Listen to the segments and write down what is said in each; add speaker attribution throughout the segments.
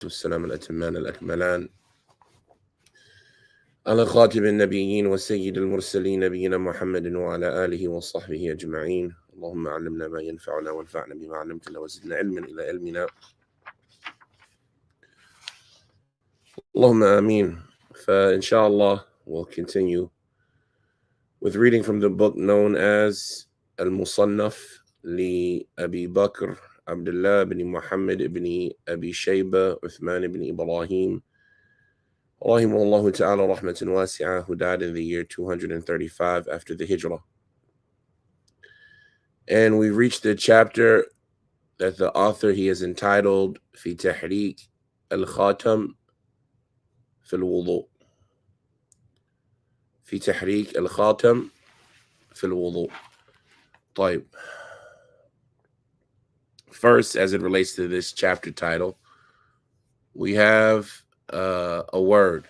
Speaker 1: والسلام الأتمان الأكملان على خاتم النبيين وسيد المرسلين نبينا محمد وعلى آله وصحبه أجمعين. اللهم علمنا ما ينفعنا وانفعنا بما علمتنا وزدنا علما إلى علمنا. Allahumma ameen. Inshallah, we'll continue with reading from the book known as Al-Musannaf li Abi Bakr Abdullah ibn Muhammad ibn Abi Shayba Uthman ibn Ibrahim rahimahullah ta'ala rahmatan wasi'ah, who died in the year 235 after the Hijrah. And we reached the chapter that the author, he is entitled Fi Tahriq Al-Khatam في الوضوء. في تحريك الخاتم في الوضوء. طيب. First, as it relates to this chapter title, we have a word,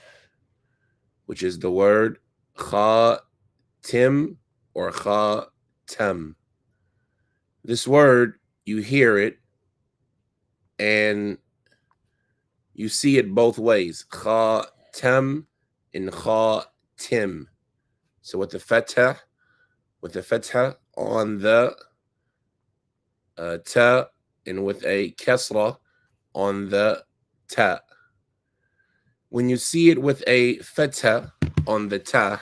Speaker 1: which is the word khatim or khatam. This word, you hear it and you see it both ways, khatam and khatim. So with the fatha on the ta, and with a kasra on the ta. When you see it with a fatha on the ta,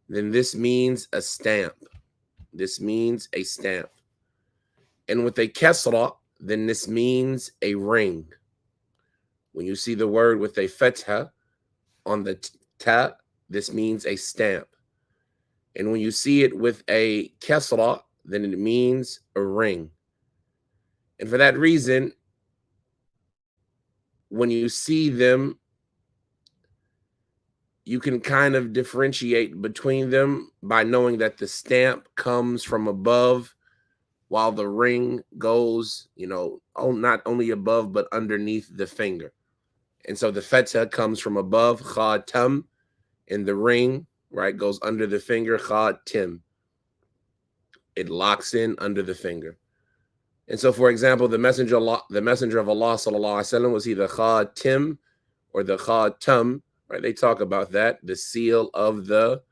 Speaker 1: then this means a stamp. This means a stamp. And with a kasra, then this means a ring. When you see the word with a fatha on the ta, this means a stamp. And when you see it with a kasra, then it means a ring. And for that reason, when you see them, you can kind of differentiate between them by knowing that the stamp comes from above while the ring goes, not only above, but underneath the finger. And so the fatha comes from above, khatam, and the ring, right, goes under the finger, khatim. It locks in under the finger. And so, for example, the messenger of Allah sallallahu alaihi wasallam was either khatim or the khatam, right? They talk about that, the seal of the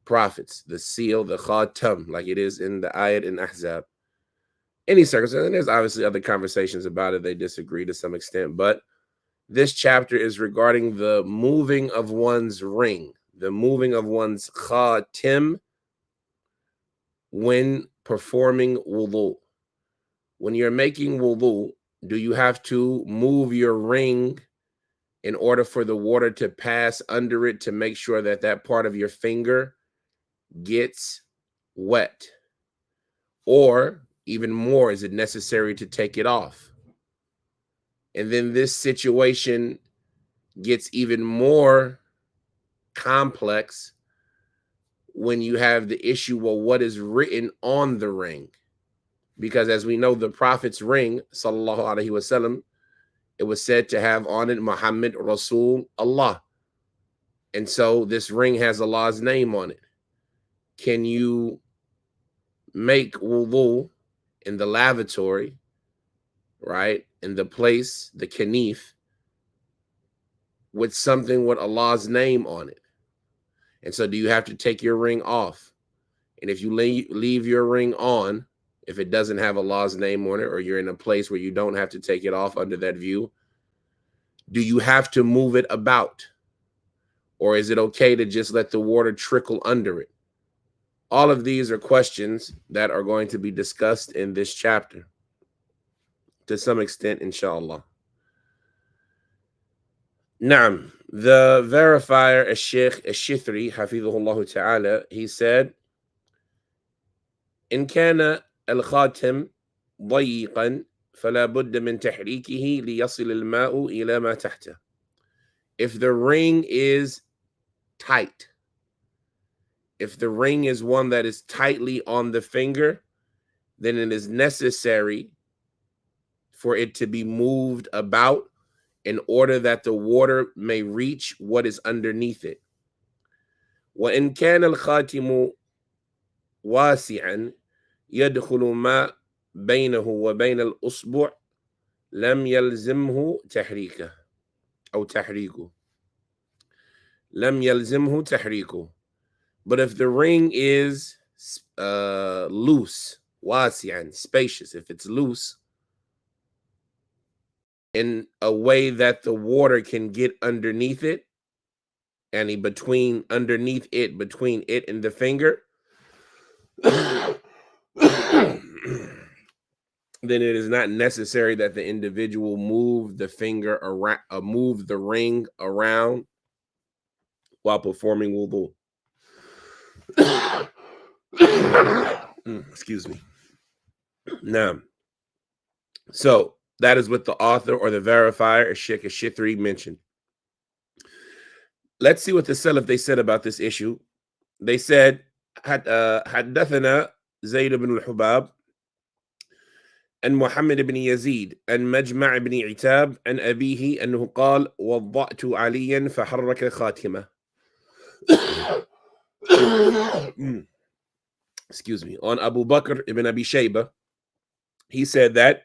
Speaker 1: prophets, the seal, the khatam, like it is in the ayat in Ahzab. Any circumstance, and there's obviously other conversations about it. They disagree to some extent, but this chapter is regarding the moving of one's ring, the moving of one's khatim when performing wudu. When you're making wudu, do you have to move your ring in order for the water to pass under it to make sure that that part of your finger gets wet? Or even more, is it necessary to take it off? And then this situation gets even more complex when you have the issue, well, what is written on the ring? Because as we know, the Prophet's ring, sallallahu alaihi wasallam, it was said to have on it Muhammad Rasul Allah. And so this ring has Allah's name on it. Can you make wudu in the lavatory, right, in the place, the kanif, with something with Allah's name on it? And so do you have to take your ring off? And if you leave your ring on, if it doesn't have Allah's name on it, or you're in a place where you don't have to take it off under that view, do you have to move it about? Or is it okay to just let the water trickle under it? All of these are questions that are going to be discussed in this chapter to some extent, inshallah. Naam, the verifier, Al-Sheikh Al-Shithri, hafidhullah ta'ala, he said, إن كان الخاتم ضيقا فلا بد من تحريكه ليصل الماء إلى ما تحته. If the ring is tight, if the ring is one that is tightly on the finger, then it is necessary for it to be moved about in order that the water may reach what is underneath it. وإن كان الخاتم واسعا يدخل ما بينه وبين الأصبع لم يلزمه تحريكه أو تحريكه. لم يلزمه تحريكه. But if the ring is loose, واسعا, spacious, if it's loose in a way that the water can get underneath it, and underneath it, between it and the finger, then it is not necessary that the individual move the finger around, move the ring around while performing wudu. Excuse me. Now, so that is what the author or the verifier, Sheikh Shithri, mentioned. Let's see what the Salaf they said about this issue. They said, حدثنا زيد بن الحباب عن محمد بن يزيد عن مجمع بن عتاب عن أبيه أنه قال وضعت عليا فحرك خاتمه. Excuse me. On Abu Bakr ibn Abi Shayba, he said that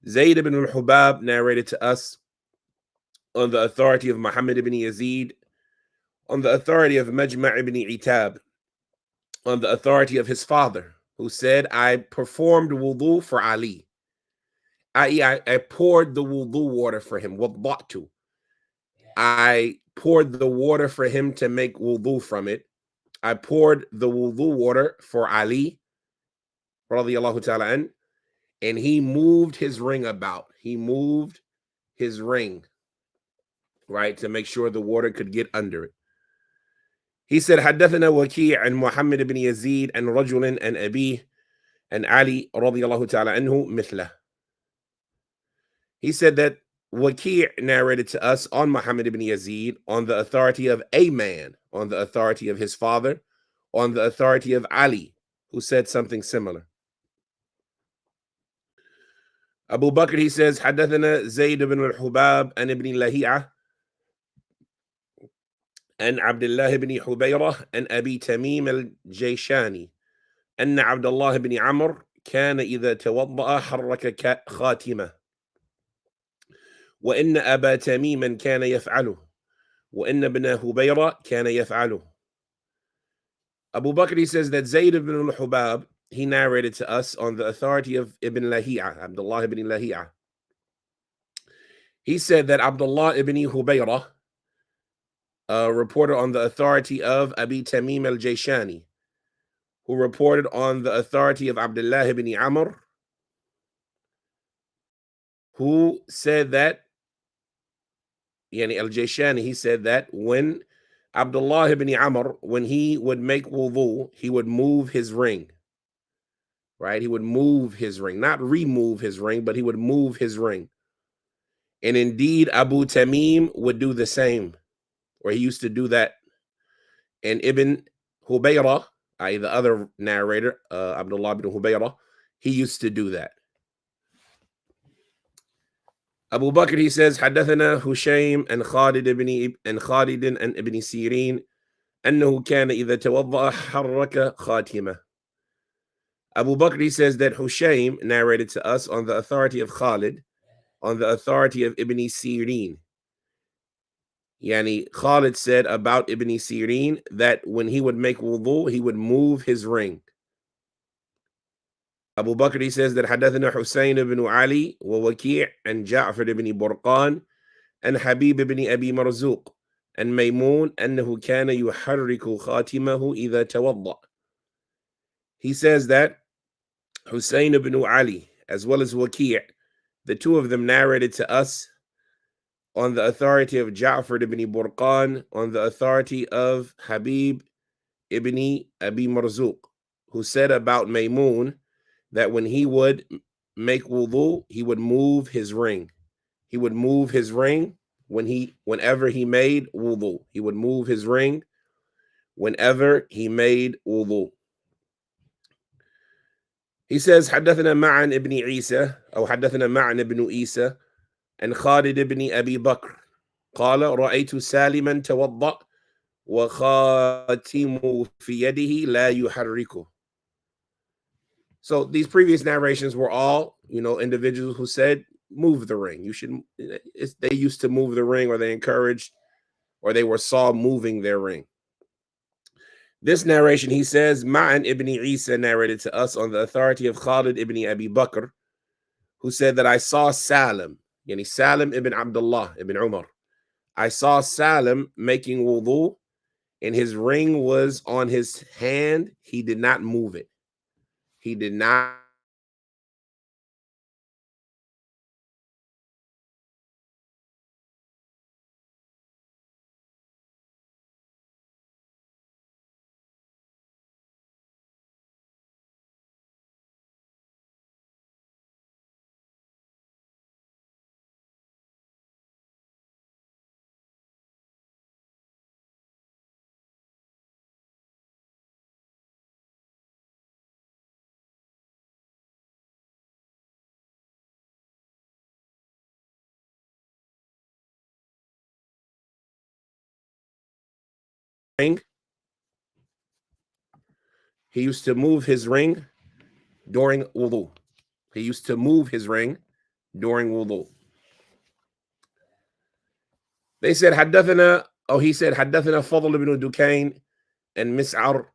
Speaker 1: Zayd ibn al-Hubab narrated to us on the authority of Muhammad ibn Yazid, on the authority of Majma' ibn Itab, on the authority of his father, who said, I performed wudu for Ali. I poured the wudu water for him. وضعت. I poured the water for him to make wudu from it. I poured the wudu water for Ali, radiyallahu ta'ala an, and he moved his ring about. He moved his ring, right, to make sure the water could get under it. He said, حدثنا وكيع عن محمد بن يزيد عن رجل عن أبيه عن علي رضي الله تعالى عنه مثله. He said that Waki' narrated to us on Muhammad ibn Yazid on the authority of a man, on the authority of his father, on the authority of Ali, who said something similar. Abu Bakr, he says, حدثنا زيد بن الحباب عن ابن لهيعة عن عبد الله بن حبيرة عن أبي تميم الجيشاني أن عبد الله بن عمرو كان إذا توضأ حرك خاتمه وإن أبا تميما كان يفعله وإن ابن هبيرة كان يفعله. Abu Bakr, he says that Zayd ibn al-Hubab, he narrated to us on the authority of Ibn Lahi'a, Abdullah ibn Lahi'a. He said that Abdullah ibn Hubayra reported on the authority of Abi Tamim al-Jayshani, who reported on the authority of Abdullah ibn Amr, who said that, Yani al-Jayshani, he said that when Abdullah ibn Amr, when he would make wudu, he would move his ring, right? He would move his ring, not remove his ring, but he would move his ring. And indeed, Abu Tamim would do the same, or he used to do that. And Ibn Hubayra, i.e. the other narrator, Abdullah ibn Hubayra, he used to do that. Abu Bakr, he says, حدثنا هشيم and Khalid and Ibn Sirin أنه كان إذا توضأ حرك خاتمه. Abu Bakr, he says that Hushaym narrated to us on the authority of Khalid, on the authority of Ibn Sirin. Yani Khalid said about Ibn Sirin that when he would make wudu, he would move his ring. Abu Bakr, he says that حدثنا حسين ibn Ali ووكيع and Ja'far ibn Burqan and Habib ibn Abi Marzuq and Maymun أنه كان يحرك خاتمه إذا توضأ. He says that Hussein ibn Ali, as well as Waki', the two of them narrated to us on the authority of Ja'far ibn Burqan, on the authority of Habib ibn Abi Marzuq, who said about Maymun that when he would make wudu, he would move his ring. He would move his ring whenever he made wudu. He would move his ring whenever he made wudu. He says, حدثنا معن ابن عيسى أو حدثنا معن ابن عيسى عن خالد ابن أبي بكر قال رأيت سالما توضأ وخاتم في يده لا يحركه. So these previous narrations were all, individuals who said move the ring. You should. They used to move the ring, or they encouraged, or they were saw moving their ring. This narration, he says, Ma'an ibn Isa narrated to us on the authority of Khalid ibn Abi Bakr, who said that I saw Salim, yani Salim ibn Abdullah ibn Umar. I saw Salim making wudu, and his ring was on his hand. He did not move it. He did not. Ring. He used to move his ring during wudu. He used to move his ring during wudu. They said, حدثنا, he said, حدثنا فضل بن دكين and مسعر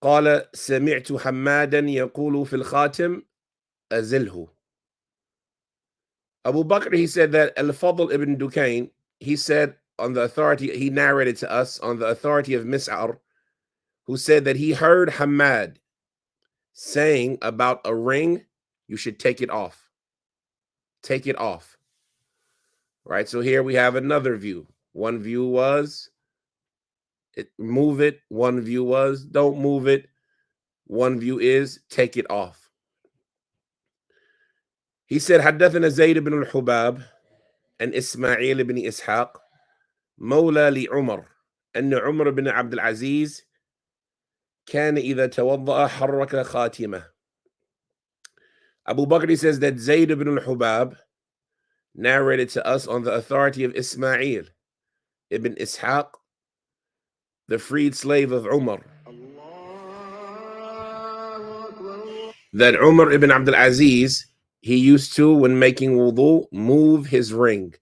Speaker 1: قال سمعت حمادا يقول في الخاتم أزله. Abu Bakr, he said that Al-Fadl ibn Dukain, he said on the authority, he narrated to us on the authority of Mis'ar, who said that he heard Hamad saying about a ring, you should take it off. Take it off. Right? So here we have another view. One view was move it. One view was don't move it. One view is take it off. He said, حدثنا زيد بن الحباب and إسماعيل بن إسحاق مولى لعمر أن عمر بن عبد العزيز كان إذا توضأ حرك خاتمه. Abu Bakr says that Zayd ibn al-Hubab narrated to us on the authority of Ismail ibn Ishaq, the freed slave of Umar, that Umar ibn Abdul Aziz, he used to, when making wudu, move his ring.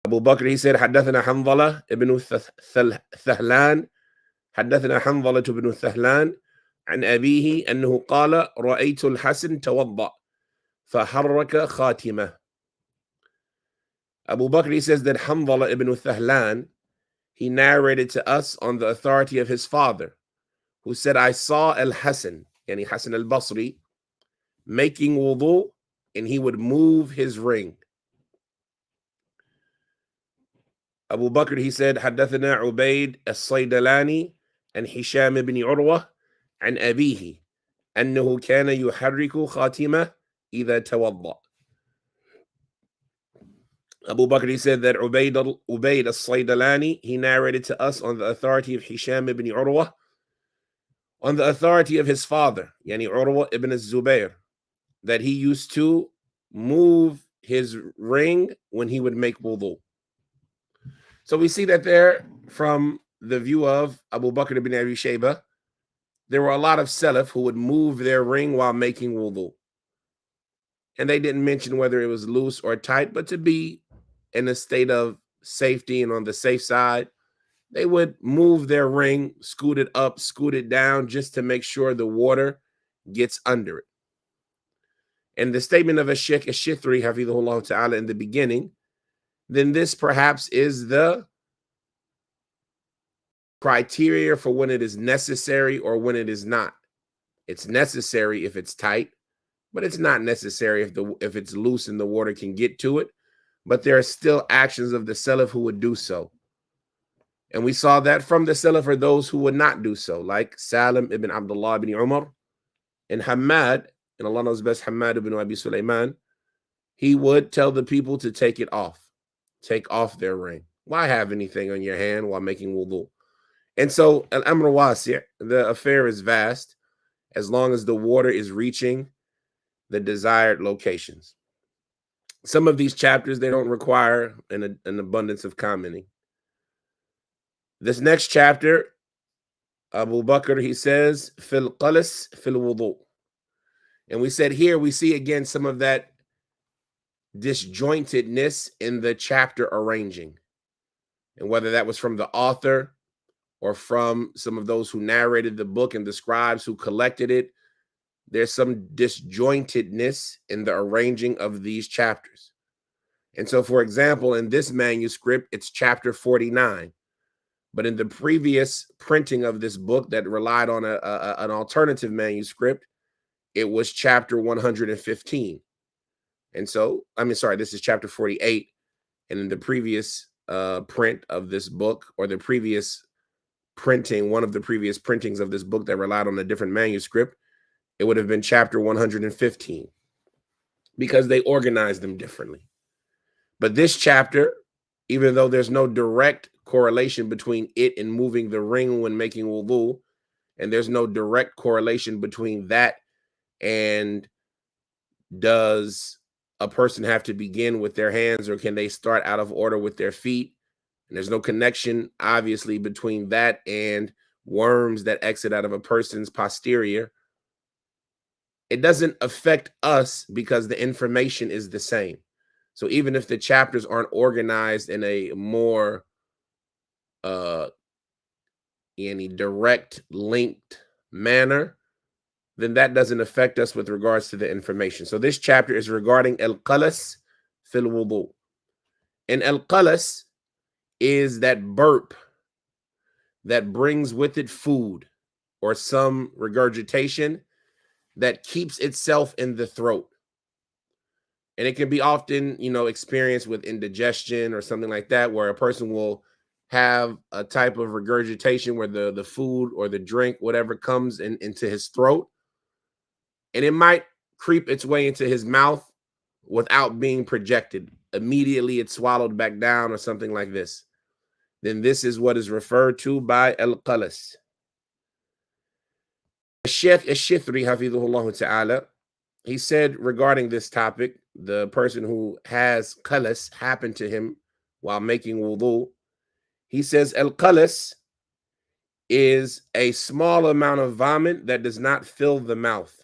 Speaker 1: Abu Bakr, he said, حدثنا حنظلة ibn ثهلان حدثنا حنظلة بن ثهلان عن أبيه أنه قال رأيت الحسن توضأ فحرك خاتمه. Abu Bakr, he says that Hanzala ibn Thahlan, he narrated to us on the authority of his father, who said, I saw Al-Hasan, yani Hasan al-Basri, making wudu, and he would move his ring. Abu Bakr, he said, حدثنا عبيد الصيدلاني and Hisham ibn Urwa عن أبيه أنه كان يحرك خاتمه إذا توضأ. Abu Bakr, he said that Ubayd al-Saydalani, he narrated to us on the authority of Hisham ibn Urwa, on the authority of his father, yani Urwa ibn al-Zubayr, that he used to move his ring when he would make wudu. So we see that there, from the view of Abu Bakr ibn Abi Shayba, there were a lot of Salaf who would move their ring while making wudu. And they didn't mention whether it was loose or tight, but to be in a state of safety and on the safe side, they would move their ring, scoot it up, scoot it down, just to make sure the water gets under it. And the statement of Sheikh Ash-Shithri, hafidhahullah ta'ala, in the beginning, then this perhaps is the criteria for when it is necessary or when it is not. It's necessary if it's tight, but it's not necessary if it's loose and the water can get to it. But there are still actions of the Salaf who would do so. And we saw that from the Salaf are those who would not do so, like Salim ibn Abdullah ibn Umar and Hamad, and Allah knows best, Hamad ibn Abi Sulaiman, he would tell the people to take it off, take off their ring. Why have anything on your hand while making wudu? And so, al-amr wasi', the affair is vast, as long as the water is reaching the desired locations. Some of these chapters, they don't require an abundance of commenting. This next chapter, Abu Bakr, he says, fil qalas fil wudu. And we said here we see again some of that disjointedness in the chapter arranging. And whether that was from the author or from some of those who narrated the book and the scribes who collected it, there's some disjointedness in the arranging of these chapters. And so, for example, in this manuscript, it's chapter 49. But in the previous printing of this book that relied on an alternative manuscript, it was chapter 115. And so, this is chapter 48. And in the previous print of this book, or the previous printing, one of the previous printings of this book that relied on a different manuscript, it would have been chapter 115 because they organized them differently. But this chapter, even though there's no direct correlation between it and moving the ring when making wudu, and there's no direct correlation between that and does a person have to begin with their hands or can they start out of order with their feet? And there's no connection, obviously, between that and worms that exit out of a person's posterior. It doesn't affect us because the information is the same. So even if the chapters aren't organized in a more any direct linked manner, then that doesn't affect us with regards to the information. So this chapter is regarding al-qalas fil wudu. And al-qalas is that burp that brings with it food or some regurgitation that keeps itself in the throat. And it can be often, experienced with indigestion or something like that, where a person will have a type of regurgitation where the food or the drink, whatever comes into his throat, and it might creep its way into his mouth without being projected. Immediately it's swallowed back down or something like this. Then this is what is referred to by al-qalas. Sheikh al-Shithri, hafidhullah ta'ala, he said regarding this topic, the person who has qalas happen to him while making wudu, he says al-qalas is a small amount of vomit that does not fill the mouth.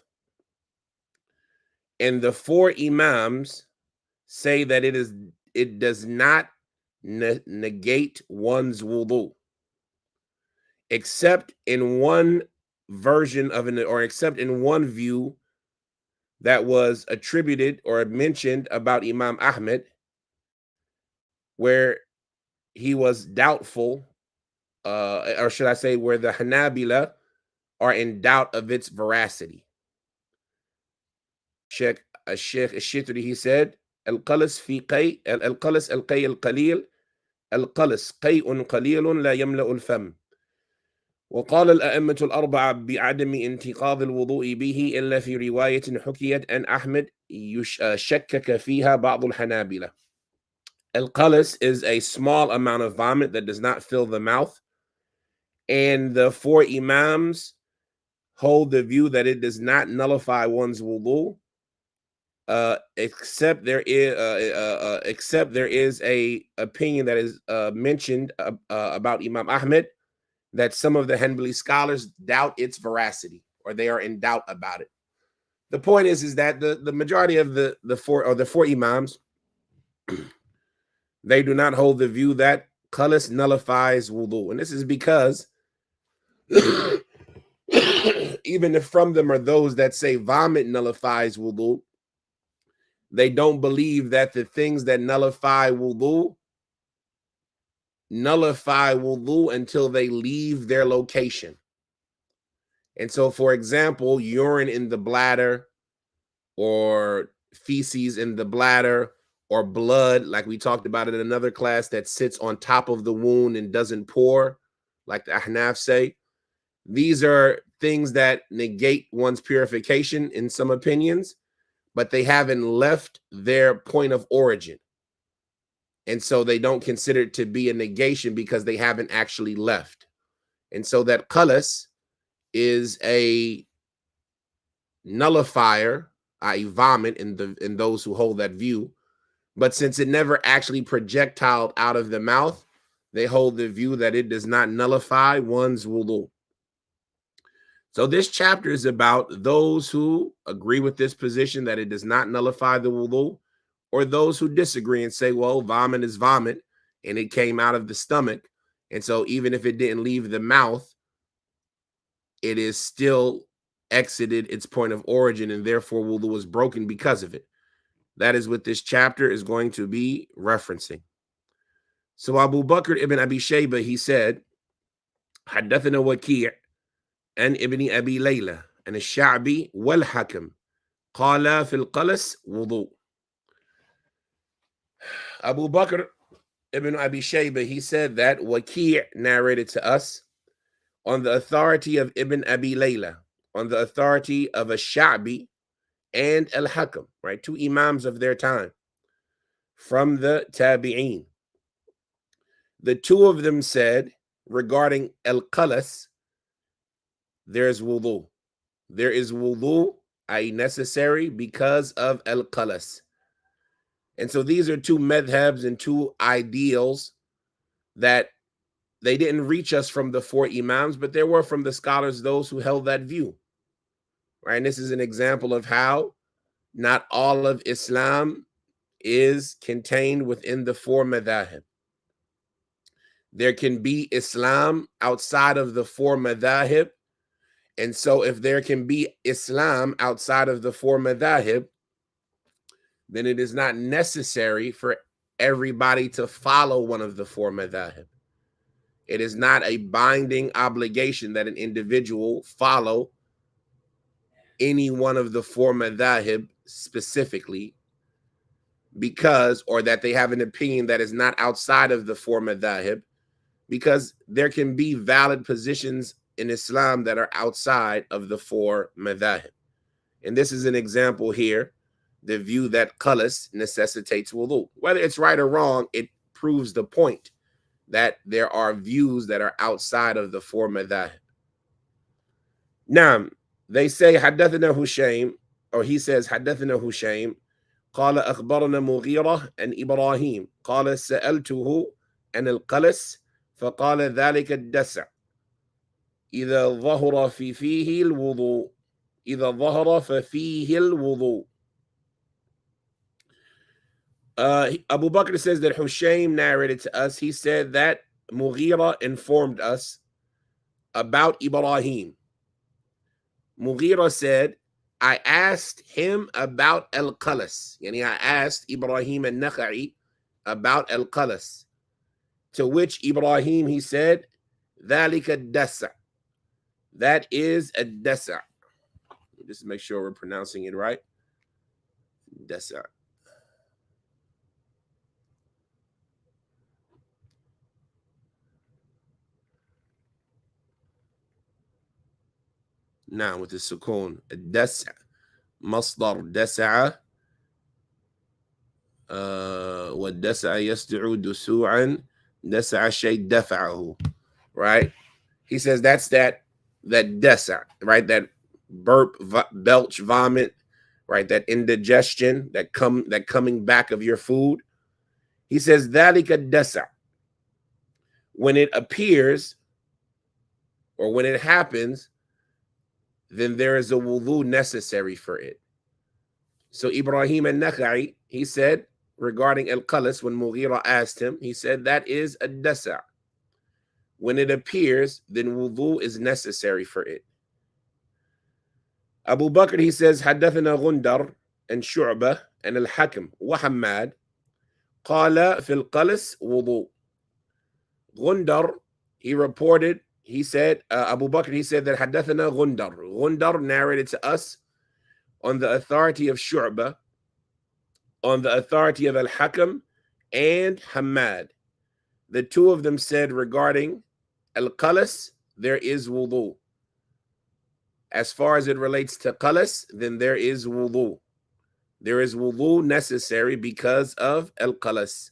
Speaker 1: And the four imams say that it does not negate one's wudu, except in one version of except in one view that was attributed or mentioned about Imam Ahmed, where he was doubtful, or should I say, where the Hanabila are in doubt of its veracity. Sheikh al-Shitri, he said, القلس في قي القلس القي القليل القلس قيء قليل لا يملأ الفم. وقال الأئمة الأربعة بعدم انتقاض الوضوء به إلا في رواية حكيت عن أحمد شكك فيها بعض الحنابلة. Al-qalas is a small amount of vomit that does not fill the mouth, and the four imams hold the view that it does not nullify one's wudu, except there is a opinion that is mentioned about Imam Ahmed, that some of the Hanbali scholars doubt its veracity, or they are in doubt about it. The point is that the majority of the four imams, they do not hold the view that qalas nullifies wudu. And this is because even if from them are those that say vomit nullifies wudu, they don't believe that the things that nullify wudu until they leave their location. And so, for example, urine in the bladder, or feces in the bladder, or blood, like we talked about in another class, that sits on top of the wound and doesn't pour, like the Ahnaf say. These are things that negate one's purification in some opinions, but they haven't left their point of origin. And so they don't consider it to be a negation because they haven't actually left. And so that qalas is a nullifier, i.e. vomit, in those who hold that view. But since it never actually projectiled out of the mouth, they hold the view that it does not nullify one's wudu. So this chapter is about those who agree with this position that it does not nullify the wudu, or those who disagree and say, well, vomit is vomit and it came out of the stomach. And so even if it didn't leave the mouth, it is still exited its point of origin, and therefore wudu was broken because of it. That is what this chapter is going to be referencing. So Abu Bakr ibn Abi Shayba, he said, حدثنا وكيع عن ابن أبي ليلى عن الشعبي والحكم قال في القلس وضوء. Abu Bakr ibn Abi Shayba, he said that Waki' narrated to us on the authority of Ibn Abi Layla, on the authority of a Sha'bi and Al-Hakam, right? Two imams of their time from the Tabi'een. The two of them said regarding Al-Qalas, there's wudu. There is wudu, i.e. necessary because of Al-Qalas. And so these are two madhabs and two ideals that they didn't reach us from the four imams, but there were from the scholars those who held that view. Right? And this is an example of how not all of Islam is contained within the four madhahib. There can be Islam outside of the four madhahib. And so if there can be Islam outside of the four madhahib, then it is not necessary for everybody to follow one of the four madhahib. It is not a binding obligation that an individual follow any one of the four madhahib specifically, because, or that they have an opinion that is not outside of the four madhahib, because there can be valid positions in Islam that are outside of the four madhahib. And this is an example here, the view that qalas necessitates wudu. Whether it's right or wrong, it proves the point that there are views that are outside of the four madhahib. Now, they say حدثنا هشيم, or he says حدثنا هشيم قال أخبرنا مغيرة عن إبراهيم قال سألته عن القلس فقال ذلك الدسع إذا ظهر فيه الوضوء إذا ظهر ففيه الوضوء. Abu Bakr says that Hushaym narrated to us, he said that Mughira informed us about Ibrahim. Mughira said, I asked him about Al-Qalas. Yani I asked Ibrahim al-Nakha'i about Al-Qalas. To which Ibrahim, he said, ذَلِكَ الدَّسَعْ. That is a dasa'. Just make sure we're pronouncing it right. Dasa'. Now with the sukoon, الدسع مصدر دسع والدسع يسدع دسوعا دسع شيء دفعه. Right? He says that's that desa, right? That burp, belch, vomit, right? That indigestion, that coming back of your food. He says ذَلِكَ desa. When it appears or when it happens, then there is a wudu necessary for it. So Ibrahim al-Nakha'i, he said regarding al-Qalas, when Mughira asked him, he said that is a dasa'. When it appears, then wudu is necessary for it. Abu Bakr, he says, حدثنا غندر and Shu'bah and Al-Hakam وحماد قال في القلس wudu. Gundar, he reported, he said, Abu Bakr, he said that حدثنا غندر. Gundar narrated to us on the authority of Shu'bah, on the authority of Al-Hakam and Hamad. The two of them said regarding Al-Qalas, there is wudu. As far as it relates to qalas, then there is wudu. There is wudu necessary because of al-qalas.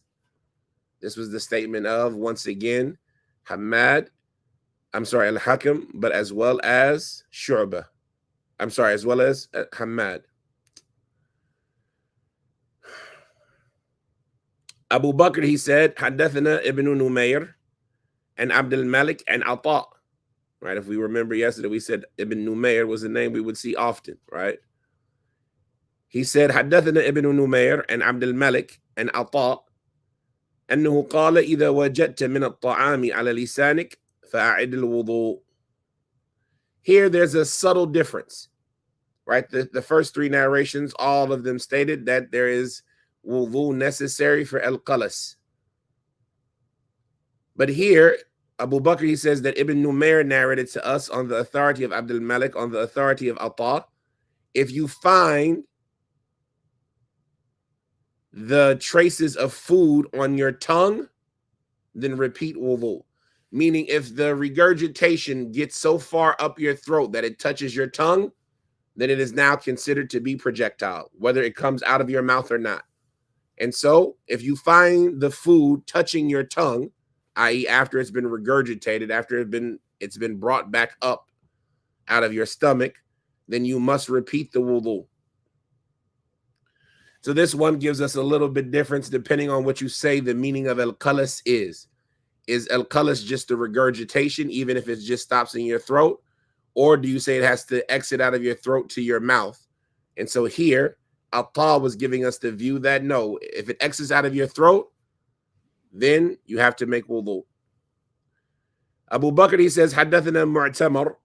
Speaker 1: This was the statement of, once again, Al-Hakam, but as well as Shu'bah. As well as Hamad. Abu Bakr, he said, حدثنا ibn Numayr and Abdul Malik and Ata. right? If we remember yesterday, we said Ibn Numayr was a name we would see often, right? He said, حدثنا ابن نمير and عبد الملك and عطاء أنه قال إذا وجدت من الطعام على لسانك فأعد الوضوء. Here there's a subtle difference, right? The first three narrations, all of them stated that there is wudu necessary for al-qalas. But here, Abu Bakr, he says that Ibn Numayr narrated to us on the authority of Abdul Malik, on the authority of Atta, if you find the traces of food on your tongue, then repeat wudu. Meaning if the regurgitation gets so far up your throat that it touches your tongue, then it is now considered to be projectile, whether it comes out of your mouth or not. And so if you find the food touching your tongue, i.e. after it's been regurgitated, after it's been brought back up out of your stomach, then you must repeat the wudu. So this one gives us a little bit difference depending on what you say the meaning of al-qalas is. Is al-qalas just the regurgitation, even if it just stops in your throat? Or do you say it has to exit out of your throat to your mouth? And so here, Atta was giving us the view that no, if it exits out of your throat, then you have to make wudu. Abu Bakr, he says, حدثنا معتمر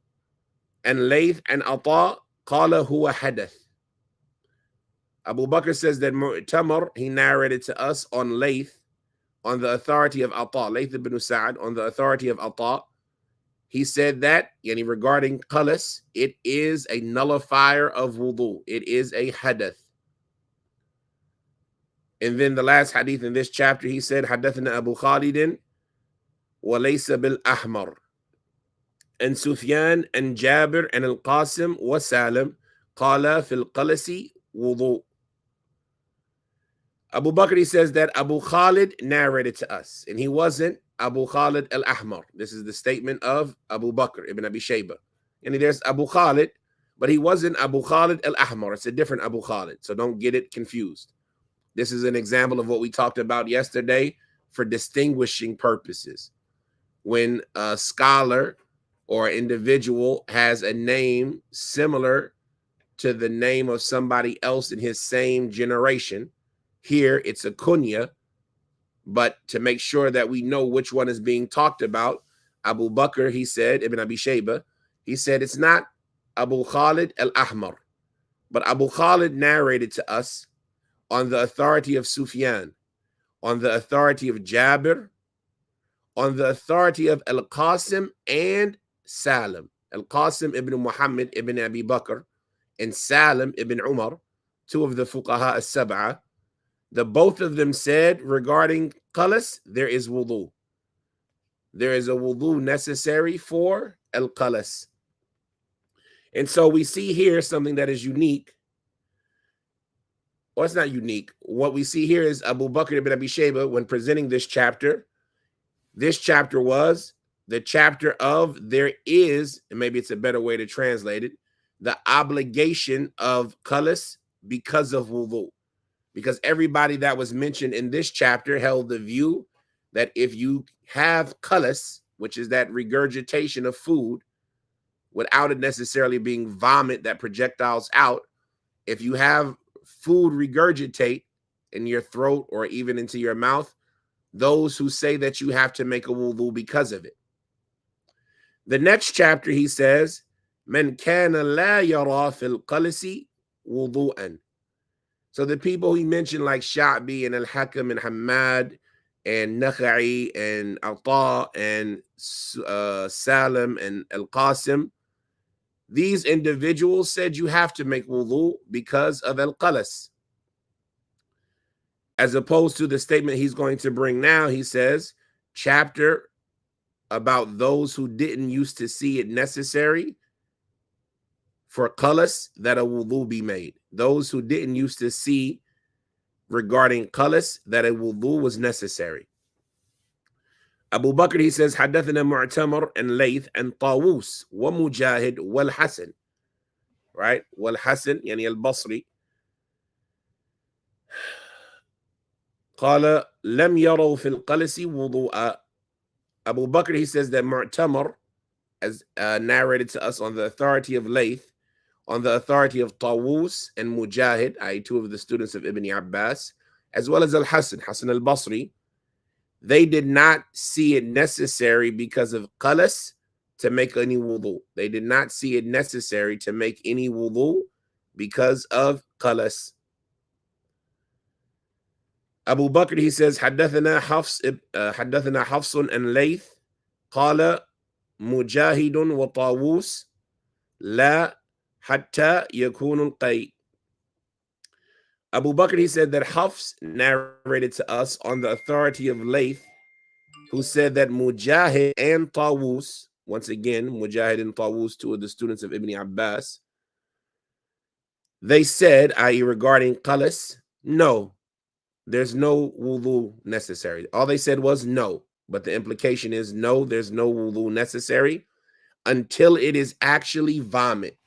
Speaker 1: and Layth and Atta قال هو حدث. Abu Bakr says that Mu'tamar, he narrated to us on Layth, on the authority of Atta, Layth ibn Sa'ad, on the authority of Atta. He said that, regarding qalas, it is a nullifier of wudu. It is a hadath. And then the last hadith in this chapter, he said, حدثنا Abu Khalidin وليس بالأحمر. And Sufyan and Jabir and Al-Qasim wa Salim قال في القلس wudu. Abu Bakr, he says that Abu Khalid narrated to us, and he wasn't Abu Khalid al-Ahmar. This is the statement of Abu Bakr ibn Abi Shayba. And there's Abu Khalid, but he wasn't Abu Khalid al-Ahmar. It's a different Abu Khalid, so don't get it confused. This is an example of what we talked about yesterday for distinguishing purposes. When a scholar or individual has a name similar to the name of somebody else in his same generation, here it's a kunya, but to make sure that we know which one is being talked about, Abu Bakr, he said, Ibn Abi Shayba, he said it's not Abu Khalid al-Ahmar, but Abu Khalid narrated to us on the authority of Sufyan, on the authority of Jabir, on the authority of Al-Qasim and Salim. Al-Qasim ibn Muhammad ibn Abi Bakr and Salim ibn Umar, two of the fuqaha as-sab'ah, the both of them said regarding qalas, there is wudu. There is a wudu necessary for al-qalas. And so we see here something that is unique. Well, it's not unique. What we see here is Abu Bakr ibn Abi Shayba, when presenting this chapter was the chapter of there is, and maybe it's a better way to translate it, the obligation of qalas because of wudu. Because everybody that was mentioned in this chapter held the view that if you have qalas, which is that regurgitation of food, without it necessarily being vomit that projectiles out, if you have food regurgitate in your throat or even into your mouth, those who say that you have to make a wudu because of it. The next chapter, he says, "Man kana la yara fil qalasi wudu'an." So the people he mentioned, like Sha'bi and Al-Hakam and Hamad and Nakha'i and Atta and Salim and Al-Qasim, these individuals said you have to make wudu because of al-qalas. As opposed to the statement he's going to bring now, he says, chapter about those who didn't used to see it necessary for qalas that a wudu be made. Those who didn't used to see regarding qalas that a wudu was necessary. Abu Bakr, he says, حدثنا معتمر and Layth and طاووس ومجاهد والحسن. Right? والحسن يعني البصري. قال لم يروا في القلس وضوءا. Abu Bakr, he says that Mu'tamar as narrated to us on the authority of Layth, on the authority of Tawus and Mujahid, i.e. two of the students of Ibn Abbas, as well as Hassan al-Basri, they did not see it necessary because of qalas to make any wudu. They did not see it necessary to make any wudu because of qalas. Abu Bakr, he says, حدثنا حفص and Layth قال مجاهد وطاووس لا حتى يكون القي. Abu Bakr, he said that Hafs narrated to us on the authority of Layth, who said that Mujahid and Tawus, once again, Mujahid and Tawus, two of the students of Ibn Abbas, they said, i.e. regarding qalas, no, there's no wudu necessary. All they said was no, but the implication is no, there's no wudu necessary until it is actually vomit.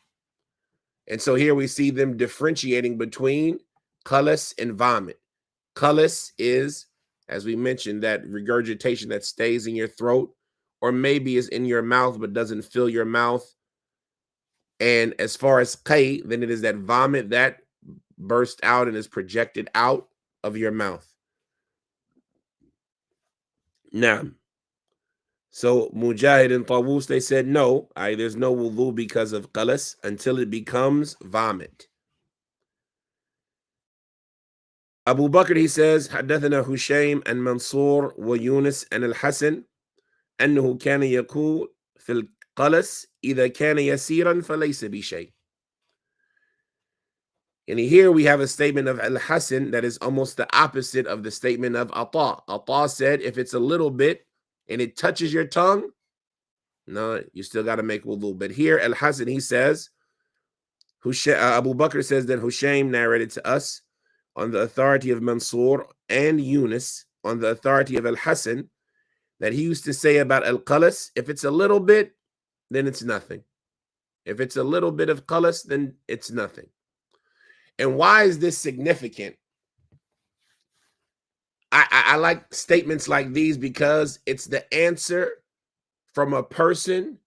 Speaker 1: And so here we see them differentiating between qalas and vomit. Qalas is, as we mentioned, that regurgitation that stays in your throat, or maybe is in your mouth but doesn't fill your mouth. And as far as qay, then it is that vomit that bursts out and is projected out of your mouth. Now, so Mujahid and Tawus, they said no, there's no wudu because of qalas until it becomes vomit. Abu Bakr, he says, حدثنا هشيم and Mansur ويونس and Al-Hasan أنه كان يقول في القلس إذا كان يسيرا فليس بشيء. And here we have a statement of Al-Hasan that is almost the opposite of the statement of Ata. Ata said if it's a little bit and it touches your tongue, no, you still got to make wudu. But here Al-Hasan, he says, Abu Bakr says that Hushaym narrated to us on the authority of Mansur and Yunus on the authority of Al-Hasan that he used to say about al-qalas, if it's a little bit, then it's nothing. If it's a little bit of qalas, then it's nothing. And why is this significant? I like statements like these because it's the answer from a person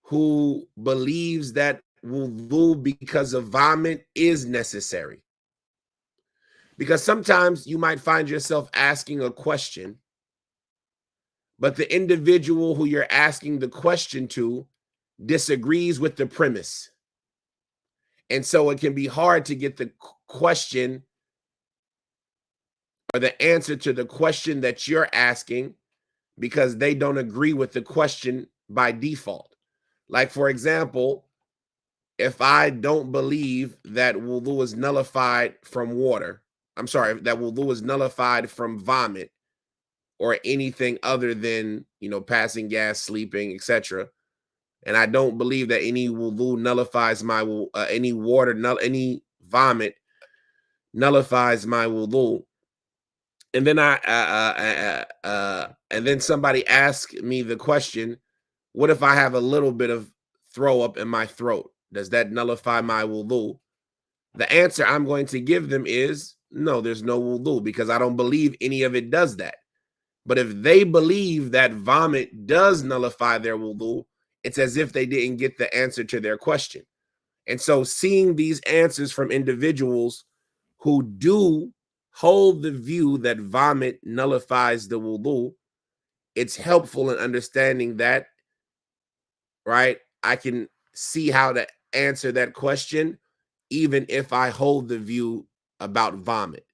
Speaker 1: who believes that wudu because of vomit is necessary. Because sometimes you might find yourself asking a question, but the individual who you're asking the question to disagrees with the premise. And so it can be hard to get the question or the answer to the question that you're asking because they don't agree with the question by default. Like, for example, if I don't believe that wudu is nullified from water, I'm sorry, that wudu is nullified from vomit or anything other than, passing gas, sleeping, etc., and I don't believe that any wudu nullifies my any vomit nullifies my wudu. And then and then somebody asks me the question, what if I have a little bit of throw up in my throat? Does that nullify my wudu? The answer I'm going to give them is no, there's no wudu because I don't believe any of it does that. But if they believe that vomit does nullify their wudu, it's as if they didn't get the answer to their question. And so seeing these answers from individuals who do hold the view that vomit nullifies the wudu, it's helpful in understanding that, right? I can see how to answer that question, even if I hold the view about vomit.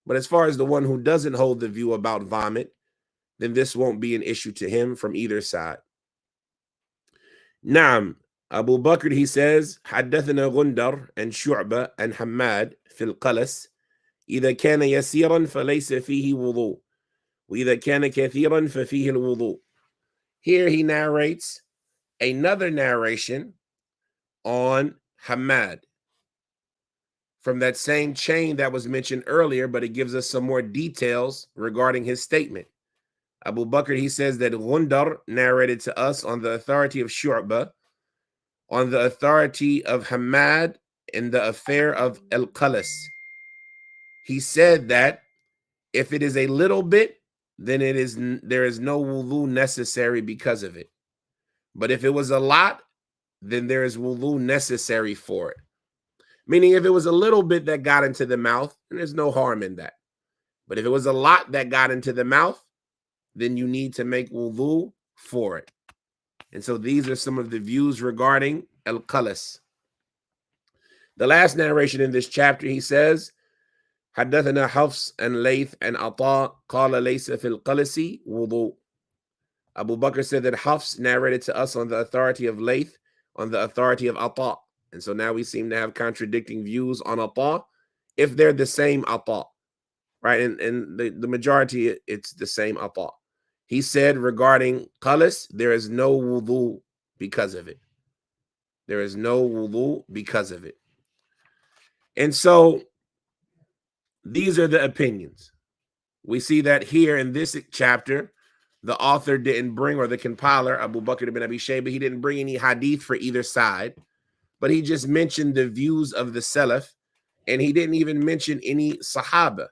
Speaker 1: But as far as the one who doesn't hold the view about vomit, then this won't be an issue to him from either side. Naam, Abu Bakr, he says, حدثنا غندر and Shu'bah and Hamad في القلس إذا كان يسيرا فليس فيه وضوء وإذا كان كثيرا ففيه الوضوء. Here he narrates another narration on Hamad from that same chain that was mentioned earlier, but it gives us some more details regarding his statement. Abu Bakr, he says that Gundar narrated to us on the authority of Shu'bah, on the authority of Hamad in the affair of Al-Qalas. He said that if it is a little bit, then there is no wudu necessary because of it. But if it was a lot, then there is wudu necessary for it. Meaning if it was a little bit that got into the mouth, then there's no harm in that. But if it was a lot that got into the mouth, then you need to make wudu for it. And so these are some of the views regarding al-qalas. The last narration in this chapter, he says, حدثنا حفص and Layth and Ata قال ليس في القلس وضوء. Abu Bakr said that Hafs narrated to us on the authority of Layth, on the authority of Ata. And so now we seem to have contradicting views on Ata, if they're the same Ata, right? And the majority, it's the same Ata. He said regarding qalas, there is no wudu because of it. There is no wudu because of it. And so these are the opinions. We see that here in this chapter, the author didn't bring, or the compiler, Abu Bakr ibn Abi Shayba, he didn't bring any hadith for either side, but he just mentioned the views of the Salaf, and he didn't even mention any Sahaba,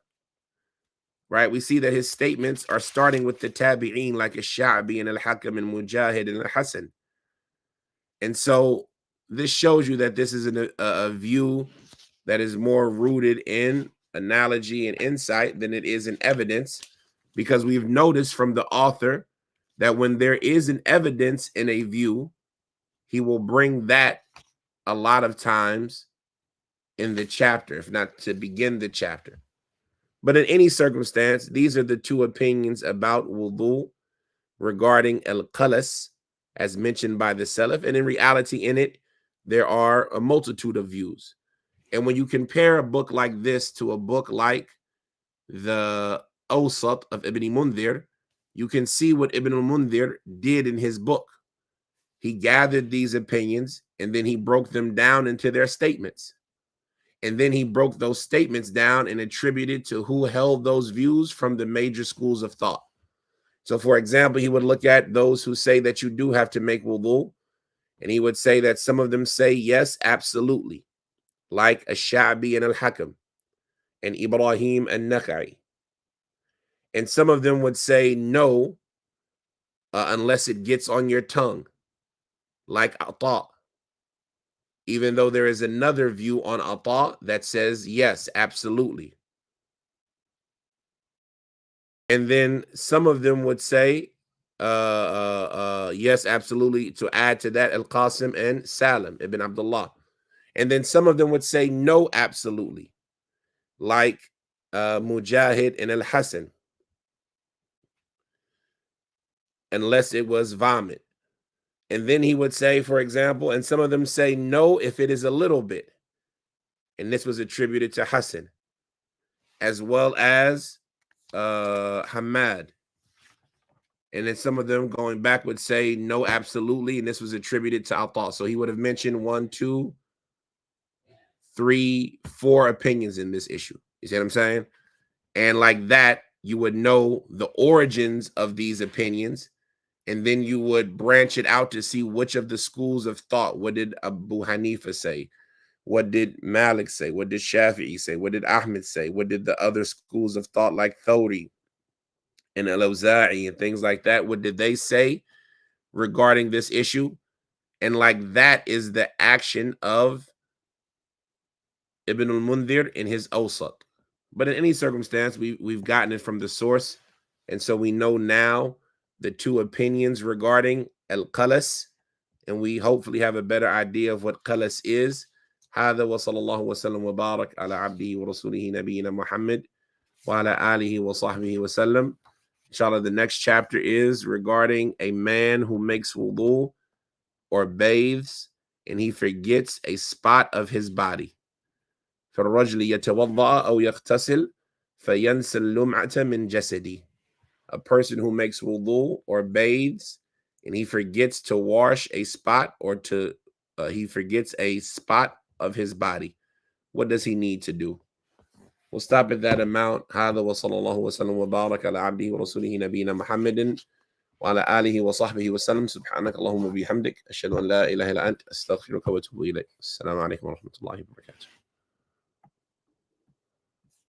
Speaker 1: right? We see that his statements are starting with the Tabi'een, like Ash-Sha'bi and Al-Hakam and Mujahid and Al-Hasan. And so this shows you that this is a view that is more rooted in analogy and insight than it is in evidence, because we've noticed from the author that when there is an evidence in a view, he will bring that a lot of times in the chapter, if not to begin the chapter. But in any circumstance, these are the two opinions about wudu regarding al-qalas, as mentioned by the Salaf. And in reality, in it, there are a multitude of views. And when you compare a book like this to a book like the Awsat of Ibn Mundhir, you can see what Ibn Mundhir did in his book. He gathered these opinions and then he broke them down into their statements. And then he broke those statements down and attributed to who held those views from the major schools of thought. So, for example, he would look at those who say that you do have to make wudu, and he would say that some of them say yes, absolutely, like Ash-Sha'bi and Al-Hakam and Ibrahim and Nakhai. And some of them would say no, unless it gets on your tongue, like Ata. Even though there is another view on Ata that says yes, absolutely. And then some of them would say yes, absolutely, to add to that Al-Qasim and Salim ibn Abdullah. And then some of them would say no, absolutely, like Mujahid and Al-Hasan, unless it was vomit. And then he would say, for example, and some of them say no if it is a little bit. And this was attributed to Hassan, as well as Hamad. And then some of them going back would say no, absolutely. And this was attributed to Ata. So he would have mentioned 1, 2, 3, 4 opinions in this issue. You see what I'm saying? And like that, you would know the origins of these opinions. And then you would branch it out to see which of the schools of thought. What did Abu Hanifa say? What did Malik say? What did Shafi'i say? What did Ahmed say? What did the other schools of thought like Thawri and Al-Awza'i and things like that, what did they say regarding this issue? And like that is the action of Ibn al-Mundhir in his Awsat. But in any circumstance, we've gotten it from the source. And so we know now the two opinions regarding al-qalas, and we hopefully have a better idea of what qalas is. هذا وصلى الله وسلم وبارك على عبده ورسوله نبينا محمد وعلى آله وصحبه وسلم. Inshallah, the next chapter is regarding a man who makes wudu or bathes and he forgets a spot of his body. فالرجل يتوضأ أو يغتسل فينسى اللمعة من جسدي. A person who makes wudu or bathes and he forgets to wash a spot, or he forgets a spot of his body. What does he need to do? We'll stop at that amount. هذا وصلى الله وسلم وبارك على عبده ورسوله نبينا محمد وعلى آله وصحبه وسلم. سبحانك اللهم وبحمدك أشهد أن لا إله إلا أنت أستغفرك وأتوب إليك. السلام عليكم ورحمة الله وبركاته.